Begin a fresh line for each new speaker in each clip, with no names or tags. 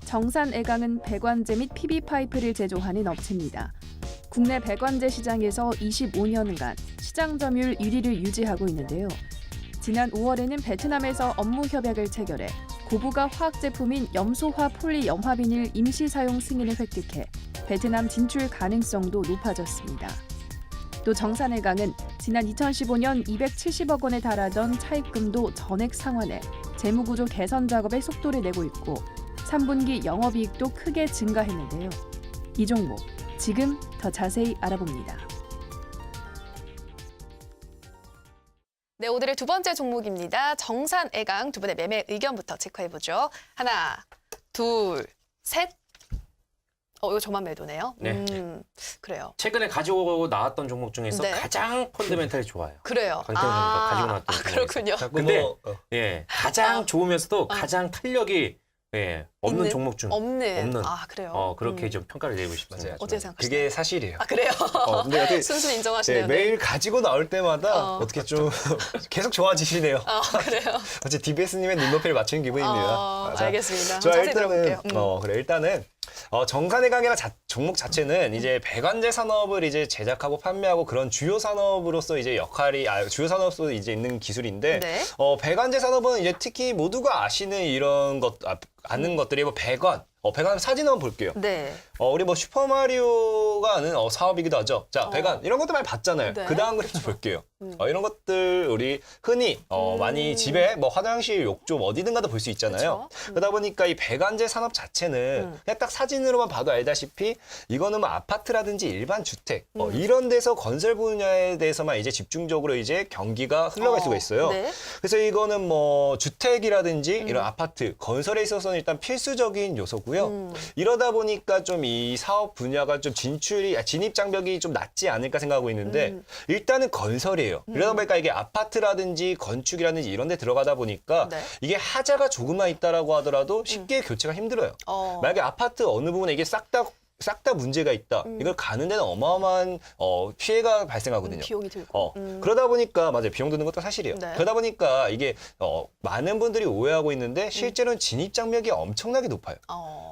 정산애강은 배관제 및 PV파이프를 제조하는 업체입니다. 국내 배관제 시장에서 25년간 시장 점유율 1위를 유지하고 있는데요. 지난 5월에는 베트남에서 업무 협약을 체결해 고부가 화학 제품인 염소화 폴리염화비닐 임시 사용 승인을 획득해 베트남 진출 가능성도 높아졌습니다. 또 정산애강은 지난 2015년 270억 원에 달하던 차입금도 전액 상환해 재무구조 개선 작업에 속도를 내고 있고 3분기 영업이익도 크게 증가했는데요. 이 종목 지금 더 자세히 알아봅니다.
네, 오늘의 두 번째 종목입니다. 정산애강 두 분의 매매 의견부터 체크해보죠. 하나, 둘, 셋. 이거 저만 매도네요.
네.
그래요.
최근에 가지고 나왔던 종목 중에서
네.
가장 펀더멘탈이 좋아요.
그래요.
강태형 선수가 가지고 나왔던
그렇군요.
근데 예, 가장 좋으면서도 가장 탄력이 없는
있는?
종목 중
없는. 그래요.
그렇게 좀 평가를 내리고 싶습니다.
맞아요.
어떻게 생각하시나요?
그게 사실이에요.
그래요.
근데 어떻게
순순히 인정하시네요. 네.
매일 가지고 나올 때마다 어떻게 좀 계속 좋아지시네요.
그래요.
어째 DBS님의 눈높이를 맞춘 기분입니다. 자,
알겠습니다.
저
자세히
일단은
들어볼게요.
그래 일단은 정산애강이라는 종목 자체는 이제 배관제 산업을 이제 제작하고 판매하고 그런 주요 산업으로서 이제 주요 산업으로 이제 있는 기술인데
네.
배관제 산업은 이제 특히 모두가 아시는 이런 아는 것들이 배관 사진 한번 볼게요.
네.
우리 슈퍼마리오가 아는 사업이기도 하죠. 자, 배관 이런 것도 많이 봤잖아요.
네.
그 다음 그래프 볼게요. 이런 것들 우리 흔히 많이 집에 화장실, 욕조 어디든 가도 볼 수 있잖아요. 그러다 보니까 이 배관제 산업 자체는 그냥 딱 사진으로만 봐도 알다시피 이거는 아파트라든지 일반 주택 이런 데서 건설 분야에 대해서만 이제 집중적으로 이제 경기가 흘러갈 수가 있어요.
네.
그래서 이거는 주택이라든지 이런 아파트 건설에 있어서는 일단 필수적인 요소고요. 이러다 보니까 좀 이 사업 분야가 좀 진입 장벽이 좀 낮지 않을까 생각하고 있는데 일단은 건설이에요. 이러다 보니까 이게 아파트라든지 건축이라든지 이런 데 들어가다 보니까
네.
이게 하자가 조금만 있다라고 하더라도 쉽게 교체가 힘들어요. 만약에 아파트 어느 부분에 이게 싹 다 문제가 있다. 이걸 가는 데는 어마어마한 피해가 발생하거든요.
비용이 들고.
그러다 보니까 맞아요. 비용 드는 것도 사실이에요.
네.
그러다 보니까 이게 많은 분들이 오해하고 있는데 실제로는 진입 장벽이 엄청나게 높아요.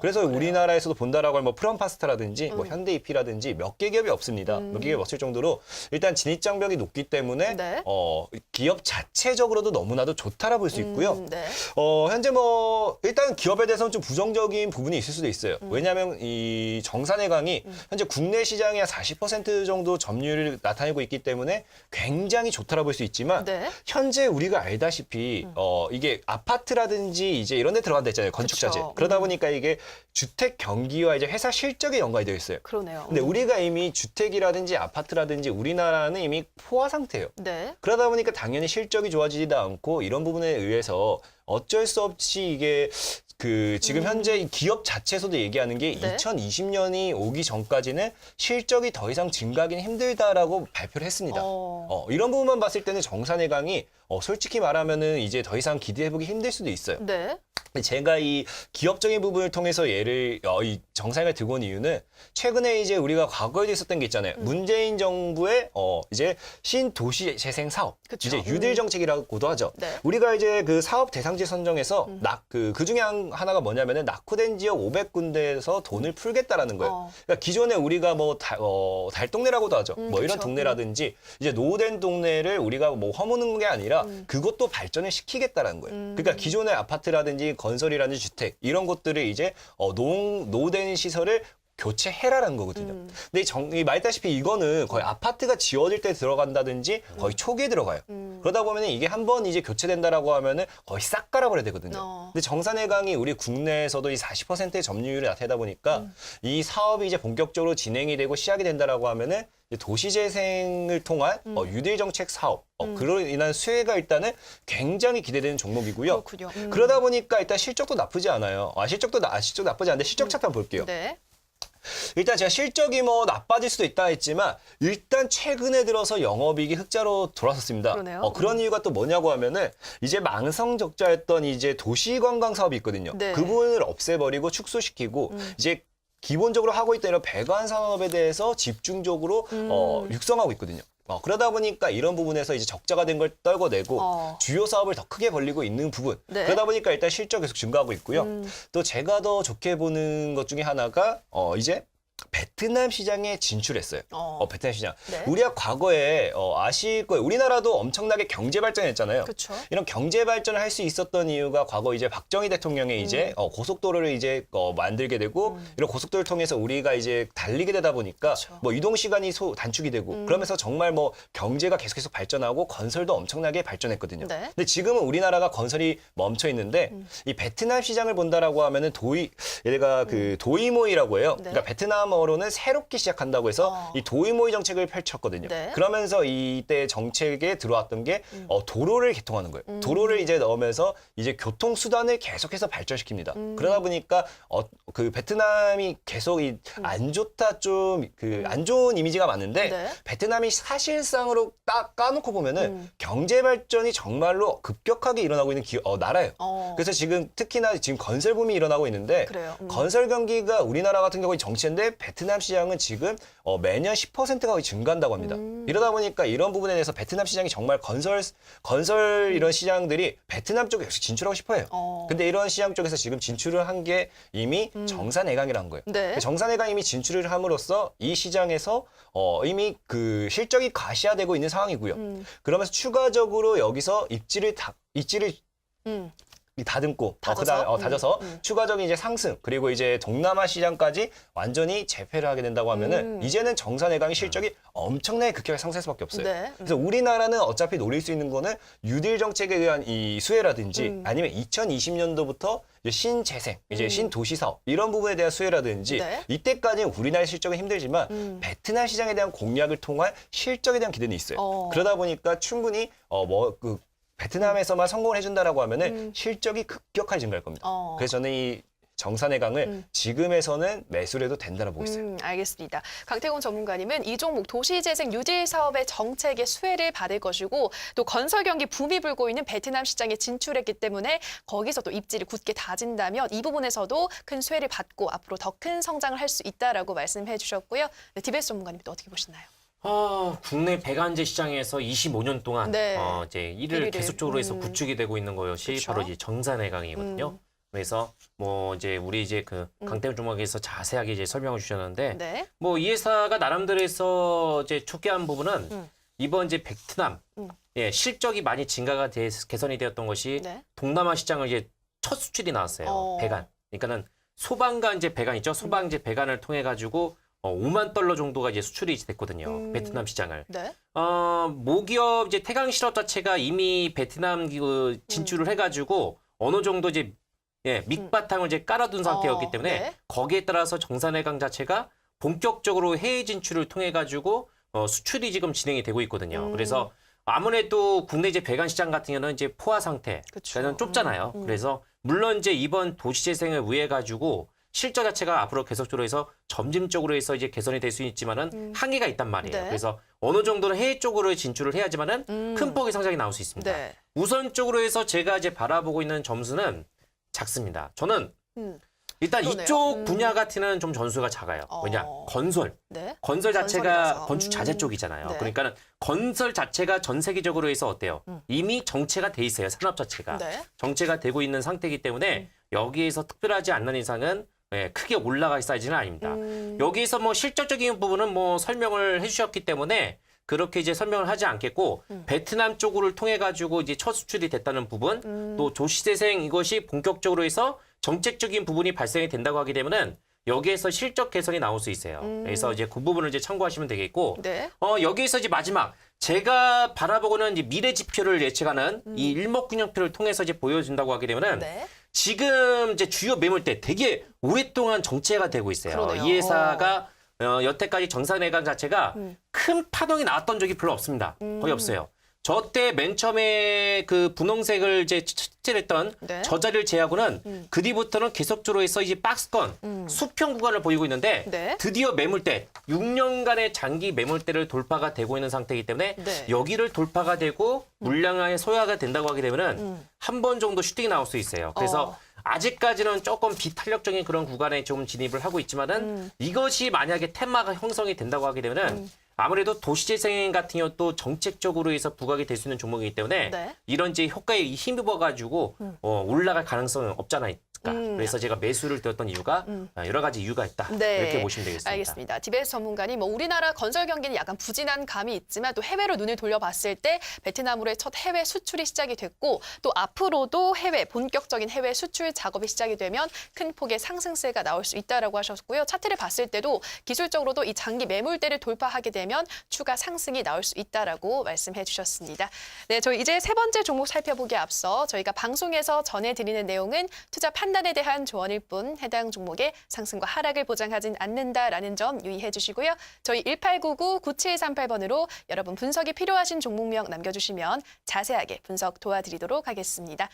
그래서
그래요.
우리나라에서도 본다라고 하면 프롬파스타라든지 현대이피라든지 몇 개 기업이 없습니다. 몇 개 기업이 없을 정도로 일단 진입 장벽이 높기 때문에
네.
기업 자체적으로도 너무나도 좋다라 볼 수 있고요.
네.
현재 일단 기업에 대해서는 좀 부정적인 부분이 있을 수도 있어요. 왜냐하면 이 정산애강이 현재 국내 시장의 40% 정도 점유율을 나타내고 있기 때문에 굉장히 좋다라 볼 수 있지만
네.
현재 우리가 알다시피 이게 아파트라든지 이제 이런 데 들어간다 했잖아요. 건축 자재.
그쵸.
그러다 보니까 이게 주택 경기와 이제 회사 실적에 연관이 되어 있어요.
그러네요.
근데 우리가 이미 주택이라든지 아파트라든지 우리나라는 이미 포화 상태예요.
네.
그러다 보니까 당연히 실적이 좋아지지도 않고 이런 부분에 의해서 어쩔 수 없이 이게 지금 현재 이 기업 자체에서도 얘기하는 게
네.
2020년이 오기 전까지는 실적이 더 이상 증가하기는 힘들다라고 발표를 했습니다. 이런 부분만 봤을 때는 정산애강이 솔직히 말하면은 이제 더 이상 기대해보기 힘들 수도 있어요.
네.
제가 이 기업적인 부분을 통해서 이 정산애강을 들고 온 이유는 최근에 이제 우리가 과거에도 있었던 게 있잖아요. 문재인 정부의 이제 신도시 재생 사업,
그쵸.
이제 뉴딜 정책이라고도 하죠.
네.
우리가 이제 그 사업 대상지 선정에서 그 중에 하나가 뭐냐면은 낙후된 지역 500군데에서 돈을 풀겠다라는 거예요. 그러니까 기존에 우리가 달동네라고도 하죠. 이런
그쵸.
동네라든지 이제 노후된 동네를 우리가 허무는 게 아니라 그것도 발전을 시키겠다라는 거예요. 그러니까 기존의 아파트라든지 건설이라든지 주택 이런 것들을 이제 노후된 시설을 교체해라라는 거거든요. 근데 말했다시피 이거는 거의 아파트가 지어질 때 들어간다든지 거의 초기에 들어가요. 그러다 보면 이게 한번 이제 교체된다라고 하면은 거의 싹 갈아버려야 되거든요. 근데 정산애강이 우리 국내에서도 이 40%의 점유율을 나타내다 보니까 이 사업이 이제 본격적으로 진행이 되고 시작이 된다라고 하면은 도시재생을 통한 뉴딜 정책 사업, 그로 인한 수혜가 일단은 굉장히 기대되는 종목이고요.
그렇군요.
그러다 보니까 일단 실적도 나쁘지 않아요. 실적도 나쁘지 않은데 실적 차트 한번 볼게요.
네.
일단 제가 실적이 나빠질 수도 있다 했지만 일단 최근에 들어서 영업이익이 흑자로 돌아섰습니다.
그러네요.
그런 이유가 또 뭐냐고 하면은 이제 망성적자였던 이제 도시관광 사업이 있거든요.
네.
그 부분을 없애버리고 축소시키고 이제 기본적으로 하고 있던 이런 배관 산업에 대해서 집중적으로 육성하고 있거든요. 그러다 보니까 이런 부분에서 이제 적자가 된 걸 떨궈내고 주요 사업을 더 크게 벌리고 있는 부분.
네.
그러다 보니까 일단 실적 계속 증가하고 있고요. 또 제가 더 좋게 보는 것 중에 하나가 이제 베트남 시장에 진출했어요. 베트남 시장.
네.
우리가 과거에 아실 거예요. 우리나라도 엄청나게 경제 발전했잖아요.
그렇죠.
이런 경제 발전을 할 수 있었던 이유가 과거 이제 박정희 대통령이 이제 고속도로를 이제 만들게 되고 이런 고속도로를 통해서 우리가 이제 달리게 되다 보니까
그렇죠.
뭐 이동 시간이 단축이 되고 그러면서 정말 뭐 경제가 계속해서 발전하고 건설도 엄청나게 발전했거든요.
네.
근데 지금은 우리나라가 건설이 멈춰 있는데 이 베트남 시장을 본다라고 하면은 얘가 그 도이모이라고 해요.
네.
그러니까 베트남어로는 새롭게 시작한다고 해서 이 도이모이 정책을 펼쳤거든요.
네.
그러면서 이때 정책에 들어왔던 게 도로를 개통하는 거예요. 도로를 이제 넣으면서 이제 교통 수단을 계속해서 발전시킵니다. 그러다 보니까 그 베트남이 계속 안 좋다 좀 그 안 좋은 이미지가 많은데
네.
베트남이 사실상으로 딱 까놓고 보면은 경제 발전이 정말로 급격하게 일어나고 있는 나라예요. 그래서 지금 특히나 지금 건설 붐이 일어나고 있는데
그래요.
건설 경기가 우리나라 같은 경우에 정체인데 베트남 시장은 지금 매년 10%가 거의 증가한다고 합니다. 이러다 보니까 이런 부분에 대해서 베트남 시장이 정말 건설 이런 시장들이 베트남 쪽에 역시 진출하고 싶어요. 근데 이런 시장 쪽에서 지금 진출을 한 게 이미 정산해강이라는 거예요.
네.
정산해강 이미 진출을 함으로써 이 시장에서 이미 그 실적이 가시화되고 있는 상황이고요. 그러면서 추가적으로 여기서 입지를 다듬고 다져서 추가적인 이제 상승 그리고 이제 동남아 시장까지 완전히 재패를 하게 된다고 하면은 이제는 정산해강의 실적이 엄청나게 급격하게 상승할 수밖에 없어요.
네.
그래서 우리나라는 어차피 노릴 수 있는 거는 뉴딜 정책에 의한 이 수혜라든지 아니면 2020년도부터 신재생, 이제 신도시 사업 이런 부분에 대한 수혜라든지
네.
이때까지는 우리나라의 실적은 힘들지만 베트남 시장에 대한 공략을 통한 실적에 대한 기대는 있어요. 그러다 보니까 충분히 베트남에서만 성공을 해준다라고 하면은 실적이 급격하게 증가할 겁니다. 그래서 저는 이 정산해강을 지금에서는 매수를 해도 된다고 보고 있어요.
알겠습니다. 강태공 전문가님은 이 종목 도시재생 뉴딜 사업의 정책의 수혜를 받을 것이고 또 건설 경기 붐이 불고 있는 베트남 시장에 진출했기 때문에 거기서 또 입지를 굳게 다진다면 이 부분에서도 큰 수혜를 받고 앞으로 더 큰 성장을 할 수 있다라고 말씀해 주셨고요. 네, 디베이스 전문가님 또 어떻게 보시나요?
국내 배관제 시장에서 25년 동안
네.
이제 이를
1위를.
계속적으로 해서 구축이 되고 있는 것이
그쵸.
바로 이제 정산해강이거든요. 그래서 뭐 이제 우리 이제 그 강태훈 주목에서 자세하게 이제 설명을 주셨는데
네.
뭐 이 회사가 나름대로 해서 이제 초기한 부분은 이번 이제 베트남 실적이 많이 증가가 개선이 되었던 것이
네.
동남아 시장을 이제 첫 수출이 나왔어요. 배관. 그러니까는 소방관 이제 배관 있죠. 소방 이제 배관을 통해 가지고 5만 달러 정도가 이제 수출이 됐거든요. 베트남 시장을.
네.
모기업 이제 태강 실업 자체가 이미 베트남 진출을 해가지고 어느 정도 이제 밑바탕을 이제 깔아둔 상태였기 때문에
네.
거기에 따라서 정산해강 자체가 본격적으로 해외 진출을 통해 가지고 수출이 지금 진행이 되고 있거든요. 그래서 아무래도 국내 이제 배관 시장 같은 경우는 이제 포화 상태,
그쵸.
그러니까 좁잖아요. 그래서 물론 이제 이번 도시재생을 위해 가지고 실적 자체가 앞으로 계속적으로 해서 점진적으로 해서 이제 개선이 될 수 있지만은 한계가 있단 말이에요.
네.
그래서 어느 정도는 해외 쪽으로 진출을 해야지만은 큰 폭의 성장이 나올 수 있습니다.
네.
우선적으로 해서 제가 이제 바라보고 있는 점수는 작습니다. 저는 일단
그러네요.
이쪽 분야 같은 좀 전수가 작아요. 왜냐? 건설.
네.
건설 자체가
건설이라서.
건축 자재 쪽이잖아요.
네.
그러니까는 건설 자체가 전 세계적으로 해서 어때요? 이미 정체가 돼 있어요. 산업 자체가.
네.
정체가 되고 있는 상태이기 때문에 여기에서 특별하지 않는 이상은 크게 올라갈 사이즈는 아닙니다. 여기에서 뭐 실질적인 부분은 뭐 설명을 해주셨기 때문에 그렇게 이제 설명을 하지 않겠고 베트남 쪽을 통해 가지고 이제 첫 수출이 됐다는 부분 또 도시재생 이것이 본격적으로 해서 정책적인 부분이 발생이 된다고 하게 되면은 여기에서 실적 개선이 나올 수 있어요. 그래서 이제 그 부분을 이제 참고하시면 되겠고
네.
여기에서 이제 마지막 제가 바라보고는 이제 미래 지표를 예측하는 이 일목균형표를 통해서 이제 보여준다고 하게 되면은
네.
지금 이제 주요 매물대 되게 오랫동안 정체가 되고 있어요.
그러네요.
이 회사가 여태까지 정산해강 자체가 큰 파동이 나왔던 적이 별로 없습니다. 거의 없어요. 저 때 맨 처음에 그 분홍색을 이제 칠했던
네.
저 자리를 제하고는 그 뒤부터는 계속적으로 해서 이제 박스권 수평 구간을 보이고 있는데
네.
드디어 매물대 6년간의 장기 매물대를 돌파가 되고 있는 상태이기 때문에
네.
여기를 돌파가 되고 물량의 소화가 된다고 하게 되면은 한 번 정도 슈팅이 나올 수 있어요. 그래서 아직까지는 조금 비탄력적인 그런 구간에 좀 진입을 하고 있지만은 이것이 만약에 테마가 형성이 된다고 하게 되면은 아무래도 도시재생 같은 경우도 정책적으로 해서 부각이 될 수 있는 종목이기 때문에
네.
이런 이제 효과에 힘입어가지고 올라갈 가능성은 없잖아요. 그래서 제가 매수를 드렸던 이유가 여러 가지 이유가 있다.
네.
이렇게 보시면 되겠습니다.
알겠습니다. DBS 전문가님, 뭐 우리나라 건설 경기는 약간 부진한 감이 있지만 또 해외로 눈을 돌려봤을 때 베트남으로의 첫 해외 수출이 시작이 됐고 또 앞으로도 본격적인 해외 수출 작업이 시작이 되면 큰 폭의 상승세가 나올 수 있다라고 하셨고요. 차트를 봤을 때도 기술적으로도 이 장기 매물대를 돌파하게 되면 추가 상승이 나올 수 있다라고 말씀해 주셨습니다. 네, 저희 이제 세 번째 종목 살펴보기에 앞서 저희가 방송에서 전해드리는 내용은 투자 판단에 대한 조언일 뿐 해당 종목의 상승과 하락을 보장하진 않는다라는 점 유의해 주시고요. 저희 1899-9738번으로 여러분 분석이 필요하신 종목명 남겨주시면 자세하게 분석 도와드리도록 하겠습니다.